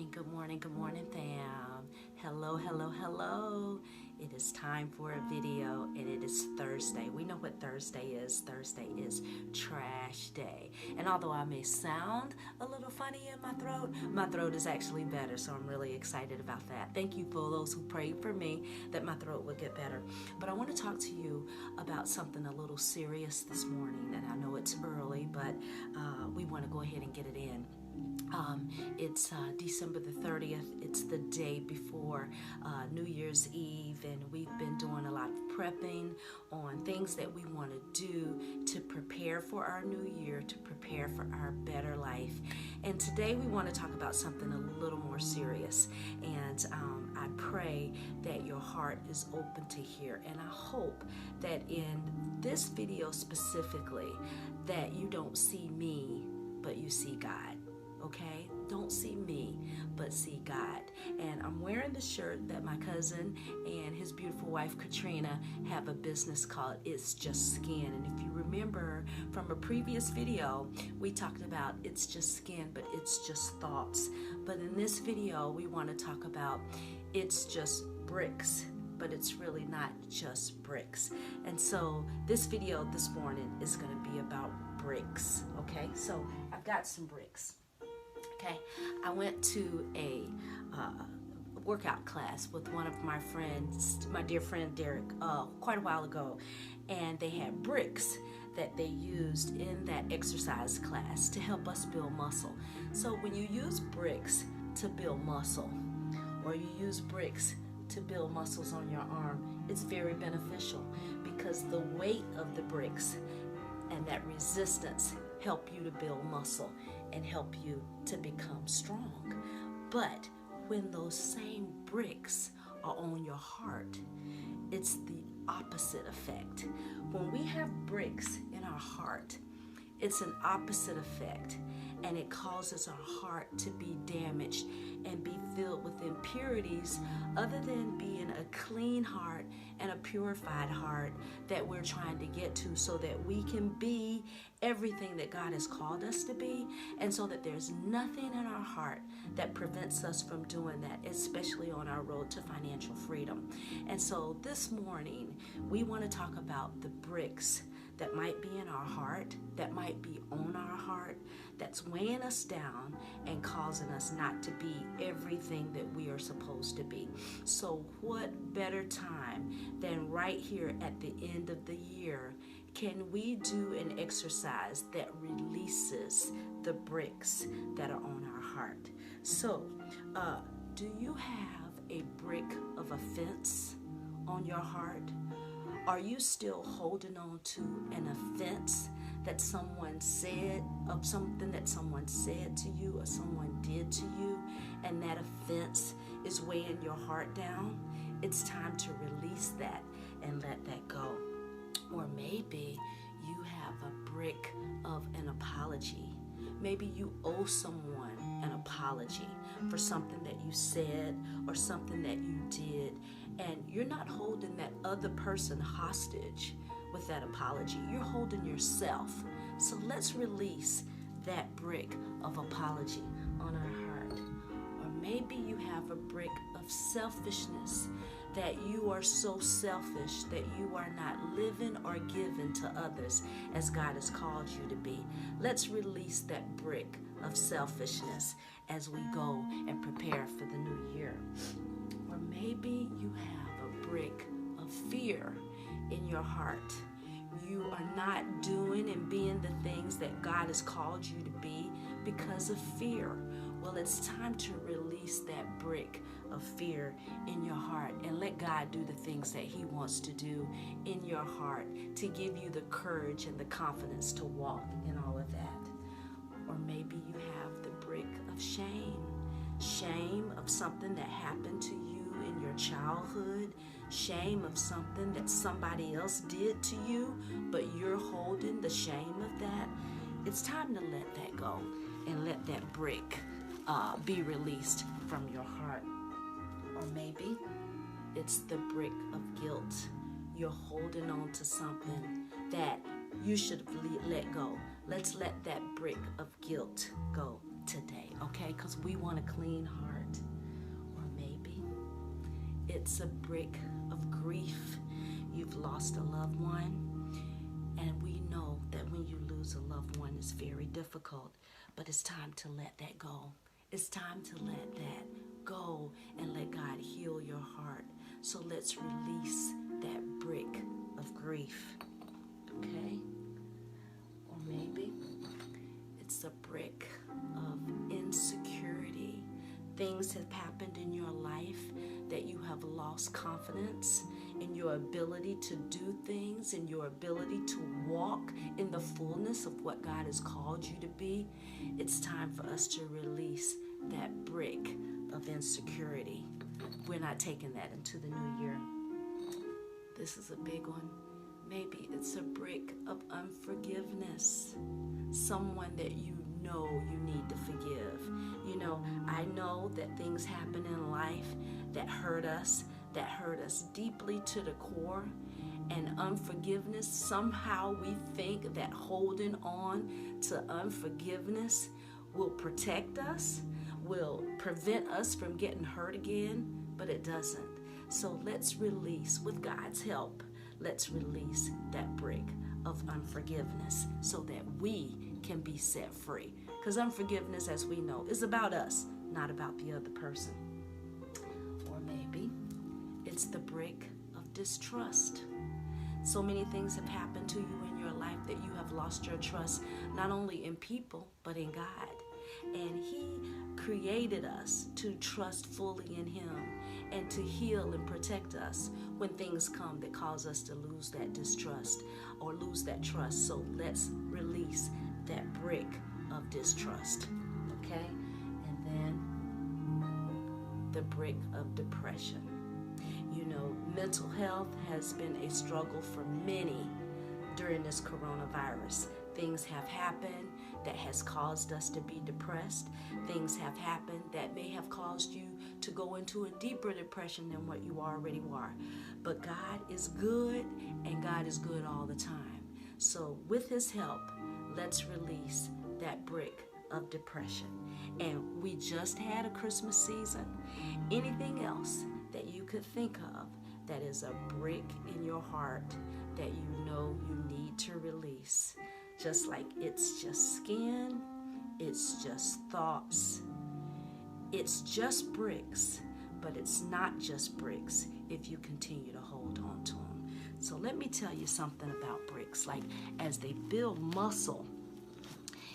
good morning, fam. Hello. It is time for a video, and it is Thursday. We know what Thursday is. Thursday is trash day. And although I may sound a little funny in my throat is actually better, so I'm really excited about that. Thank you for those who prayed for me that my throat would get better. But I want to talk to you about something a little serious this morning, and I know it's early, but we want to go ahead and get it in. It's December the 30th. It's the day before New Year's Eve, and we've been doing a lot of prepping on things that we want to do to prepare for our new year, to prepare for our better life. And today we want to talk about something a little more serious. And I pray that your heart is open to hear. And I hope that in this video specifically, that you don't see me, but you see God. Okay? Don't see me, but see God. And I'm wearing the shirt that my cousin and his beautiful wife, Katrina, have a business called It's Just Skin. And if you remember from a previous video, we talked about it's just skin, but it's just thoughts. But in this video, we want to talk about it's just bricks, but it's really not just bricks. And so this video this morning is going to be about bricks. Okay? So I've got some bricks. Okay, I went to a workout class with one of my friends, my dear friend Derek, quite a while ago, and they had bricks that they used in that exercise class to help us build muscle. So when you use bricks to build muscle, or you use bricks to build muscles on your arm, it's very beneficial because the weight of the bricks and that resistance help you to build muscle and help you to become strong. But when those same bricks are on your heart, it's the opposite effect. When we have bricks in our heart, it's an opposite effect, and it causes our heart to be damaged and be filled with impurities other than being a clean heart and a purified heart that we're trying to get to so that we can be everything that God has called us to be, and so that there's nothing in our heart that prevents us from doing that, especially on our road to financial freedom. And so this morning, we want to talk about the bricks that might be in our heart, that might be on our heart, that's weighing us down and causing us not to be everything that we are supposed to be. So what better time than right here at the end of the year can we do an exercise that releases the bricks that are on our heart? So, do you have a brick of offense on your heart? Are you still holding on to an offense that someone said, of something that someone said to you or someone did to you, and that offense is weighing your heart down? It's time to release that and let that go. Or maybe you have a brick of an apology. Maybe you owe someone an apology for something that you said or something that you did, and you're not holding that other person hostage with that apology. You're holding yourself. So let's release that brick of apology on our heart. Or maybe you have a brick of selfishness, that you are so selfish that you are not living or giving to others as God has called you to be. Let's release that brick of selfishness as we go and prepare for the new year. Or maybe you have a brick of fear in your heart. You are not doing and being the things that God has called you to be because of fear. Well, it's time to release that brick of fear in your heart and let God do the things that He wants to do in your heart to give you the courage and the confidence to walk in all of that. Or maybe you have the brick of shame. Shame of something that happened to you in your childhood. Shame of something that somebody else did to you, but you're holding the shame of that. It's time to let that go and let that brick be released from your heart. Or maybe it's the brick of guilt. You're holding on to something that you should let go. Let's let that brick of guilt go today, okay? okay? Because we want a clean heart. Or maybe it's a brick of grief. You've lost a loved one, and we know that when you lose a loved one, it's very difficult, but it's time to let that go. It's time to let that go and let God heal your heart. So let's release that brick of grief, okay? Or maybe it's a brick of insecurity. Things have happened in your life that you have lost confidence in your ability to do things, in your ability to walk in the fullness of what God has called you to be. It's time for us to release that brick of insecurity. We're not taking that into the new year. This is a big one. Maybe it's a brick of unforgiveness. Someone that you know you need to forgive. You know, I know that things happen in life that hurt us deeply to the core. And unforgiveness, somehow we think that holding on to unforgiveness will protect us, will prevent us from getting hurt again, but it doesn't. So let's release, with God's help, let's release that brick of unforgiveness so that we can be set free. Because unforgiveness, as we know, is about us, not about the other person. Or maybe it's the brick of distrust. So many things have happened to you in your life that you have lost your trust, not only in people, but in God. And He created us to trust fully in Him and to heal and protect us when things come that cause us to lose that distrust or lose that trust. So let's release that brick of distrust, okay? And then the brick of depression. You know, mental health has been a struggle for many during this coronavirus. Things have happened that has caused us to be depressed. Things have happened that may have caused you to go into a deeper depression than what you already are. But God is good, and God is good all the time. So with His help, let's release that brick of depression. And we just had a Christmas season. Anything else that you could think of that is a brick in your heart that you know you need to release? Just like it's just skin, it's just thoughts, it's just bricks, but it's not just bricks if you continue to hold on to them. So let me tell you something about bricks. Like, as they build muscle,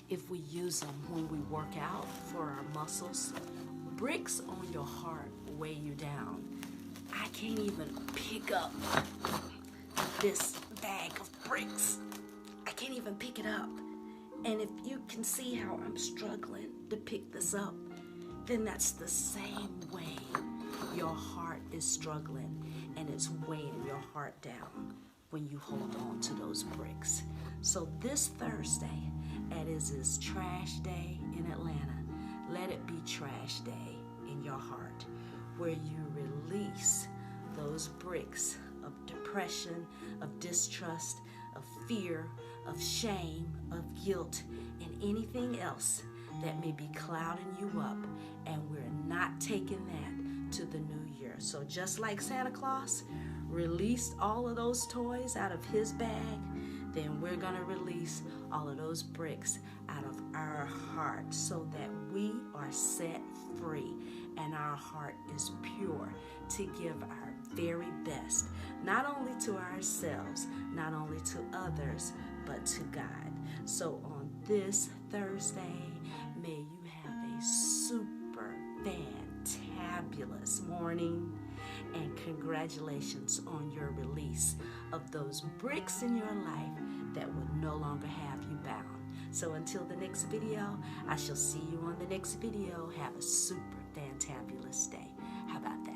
if we use them when we work out for our muscles, bricks on your heart weigh you down. I can't even pick up this bag of bricks. I can't even pick it up. And if you can see how I'm struggling to pick this up, then that's the same way your heart is struggling, and it's weighing your heart down when you hold on to those bricks. So this Thursday, as is Trash Day in Atlanta, let it be Trash Day in your heart, where you release those bricks of depression, of distrust, of fear, of shame, of guilt, and anything else that may be clouding you up, and we're not taking that to the new year. So just like Santa Claus released all of those toys out of his bag, then we're going to release all of those bricks out of our heart so that we are set free and our heart is pure to give our very best, not only to ourselves, not only to others, but to God. So on this Thursday, may you have a super fantabulous morning, and congratulations on your release of those bricks in your life that will no longer have you bound. So until the next video, I shall see you on the next video. Have a super fantabulous day. How about that?